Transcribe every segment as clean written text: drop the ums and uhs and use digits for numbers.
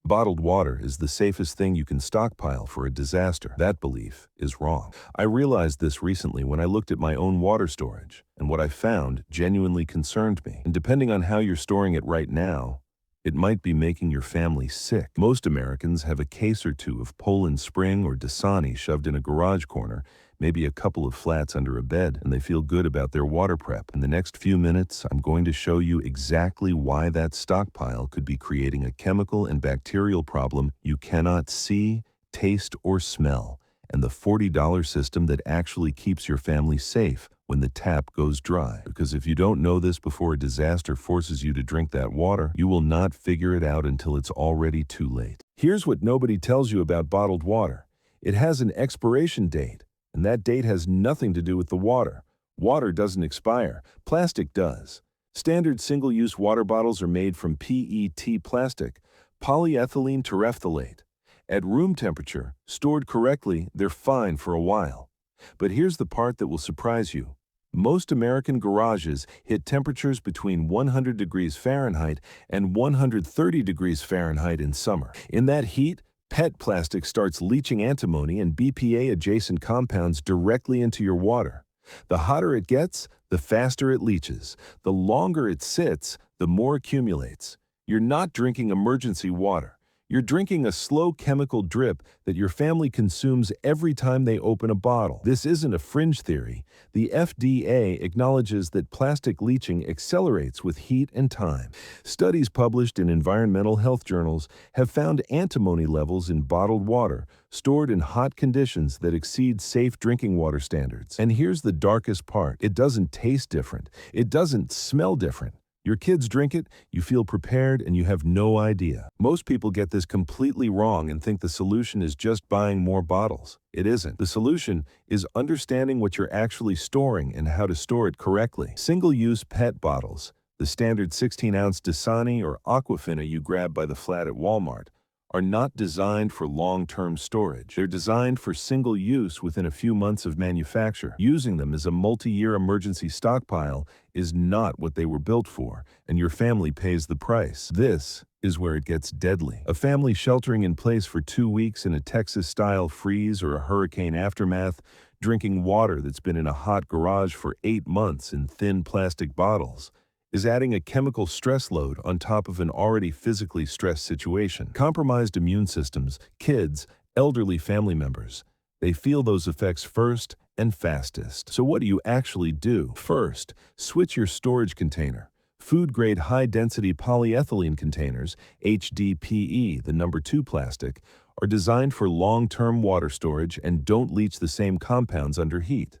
Bottled water is the safest thing you can stockpile for a disaster. That belief is wrong. I realized this recently when I looked at my own water storage, and what I found genuinely concerned me. And depending on how you're storing it right now, it might be making your family sick. Most Americans have a case or two of Poland Spring or Dasani shoved in a garage corner, maybe a couple of flats under a bed, and they feel good about their water prep. In the next few minutes, I'm going to show you exactly why that stockpile could be creating a chemical and bacterial problem you cannot see, taste, or smell, and the $40 system that actually keeps your family safe when the tap goes dry. Because if you don't know this before a disaster forces you to drink that water, you will not figure it out until it's already too late. Here's what nobody tells you about bottled water. It has an expiration date, and that date has nothing to do with the water. Water doesn't expire. Plastic does. Standard single-use water bottles are made from PET plastic, polyethylene terephthalate. At room temperature, stored correctly, they're fine for a while. But here's the part that will surprise you. Most American garages hit temperatures between 100 degrees Fahrenheit and 130 degrees Fahrenheit in summer. In that heat, PET plastic starts leaching antimony and BPA-adjacent compounds directly into your water. The hotter it gets, the faster it leaches. The longer it sits, the more accumulates. You're not drinking emergency water. You're drinking a slow chemical drip that your family consumes every time they open a bottle. This isn't a fringe theory. The FDA acknowledges that plastic leaching accelerates with heat and time. Studies published in environmental health journals have found antimony levels in bottled water stored in hot conditions that exceed safe drinking water standards. And here's the darkest part. It doesn't taste different. It doesn't smell different. Your kids drink it, you feel prepared, and you have no idea. Most people get this completely wrong and think the solution is just buying more bottles. It isn't. The solution is understanding what you're actually storing and how to store it correctly. Single-use PET bottles, the standard 16-ounce Dasani or Aquafina you grab by the flat at Walmart, are not designed for long-term storage. They're designed for single use within a few months of manufacture. Using them as a multi-year emergency stockpile is not what they were built for, and your family pays the price. This is where it gets deadly. A family sheltering in place for 2 weeks in a Texas-style freeze or a hurricane aftermath, drinking water that's been in a hot garage for 8 months in thin plastic bottles, is adding a chemical stress load on top of an already physically stressed situation. Compromised immune systems, kids, elderly family members, they feel those effects first and fastest. So what do you actually do? First, switch your storage container. Food-grade high-density polyethylene containers, HDPE, the number 2 plastic, are designed for long-term water storage and don't leach the same compounds under heat.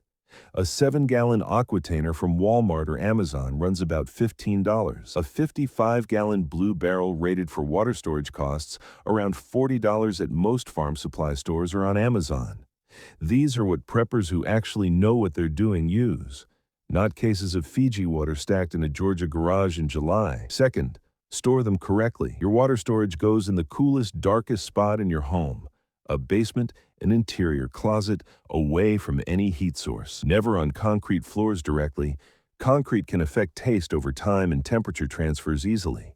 A 7-gallon Aquatainer from Walmart or Amazon runs about $15. A 55-gallon Blue Barrel rated for water storage costs around $40 at most farm supply stores or on Amazon. These are what preppers who actually know what they're doing use, not cases of Fiji water stacked in a Georgia garage in July. Second, store them correctly. Your water storage goes in the coolest, darkest spot in your home. A basement, an interior closet, away from any heat source. Never on concrete floors directly. Concrete can affect taste over time and temperature transfers easily.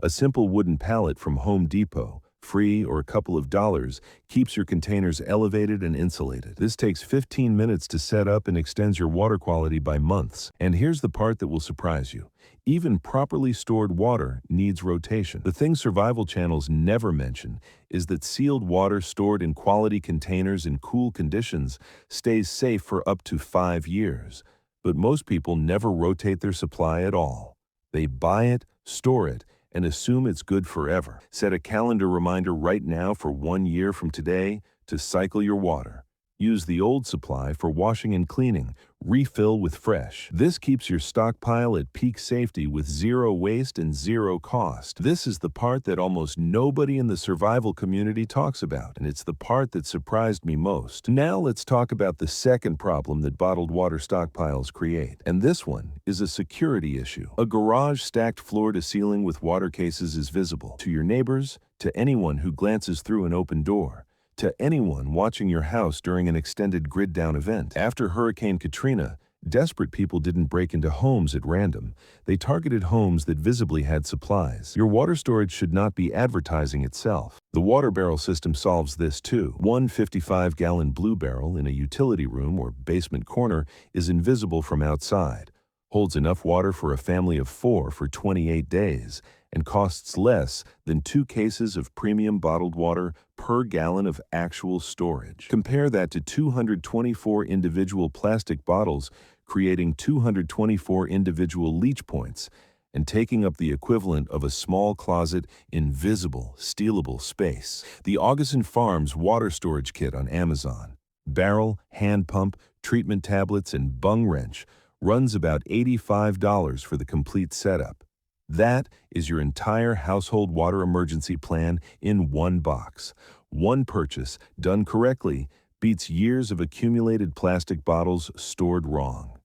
A simple wooden pallet from Home Depot, free or a couple of dollars, keeps your containers elevated and insulated. This takes 15 minutes to set up and extends your water quality by months. And here's the part that will surprise you. Even properly stored water needs rotation. The thing survival channels never mention is that sealed water stored in quality containers in cool conditions stays safe for up to 5 years. But most people never rotate their supply at all. They buy it, store it, and assume it's good forever. Set a calendar reminder right now for 1 year from today to cycle your water. Use the old supply for washing and cleaning. Refill with fresh. This keeps your stockpile at peak safety with zero waste and zero cost. This is the part that almost nobody in the survival community talks about, and it's the part that surprised me most. Now let's talk about the second problem that bottled water stockpiles create. And this one is a security issue. A garage stacked floor to ceiling with water cases is visible to your neighbors, to anyone who glances through an open door, to anyone watching your house during an extended grid-down event. After Hurricane Katrina, Desperate people didn't break into homes at random. They targeted homes that visibly had supplies. Your water storage should not be advertising itself. The water barrel system solves this too. One 55-gallon blue barrel in a utility room or basement corner is invisible from outside, holds enough water for a family of 4 for 28 days, and costs less than 2 cases of premium bottled water per gallon of actual storage. Compare that to 224 individual plastic bottles creating 224 individual leach points and taking up the equivalent of a small closet in visible, stealable space. The Augustin Farms Water Storage Kit on Amazon. Barrel, hand pump, treatment tablets, and bung wrench runs about $85 for the complete setup. That is your entire household water emergency plan in one box. One purchase, done correctly, beats years of accumulated plastic bottles stored wrong.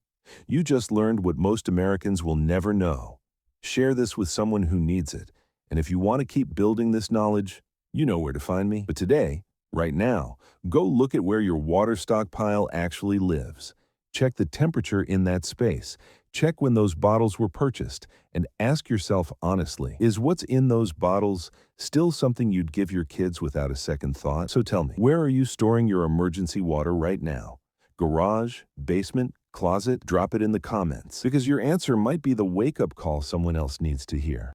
You just learned what most Americans will never know. Share this with someone who needs it. And if you want to keep building this knowledge, you know where to find me. But today, right now, go look at where your water stockpile actually lives. Check the temperature in that space. Check when those bottles were purchased, and ask yourself honestly, is what's in those bottles still something you'd give your kids without a second thought? So tell me, where are you storing your emergency water right now? Garage, basement, closet? Drop it in the comments, because your answer might be the wake-up call someone else needs to hear.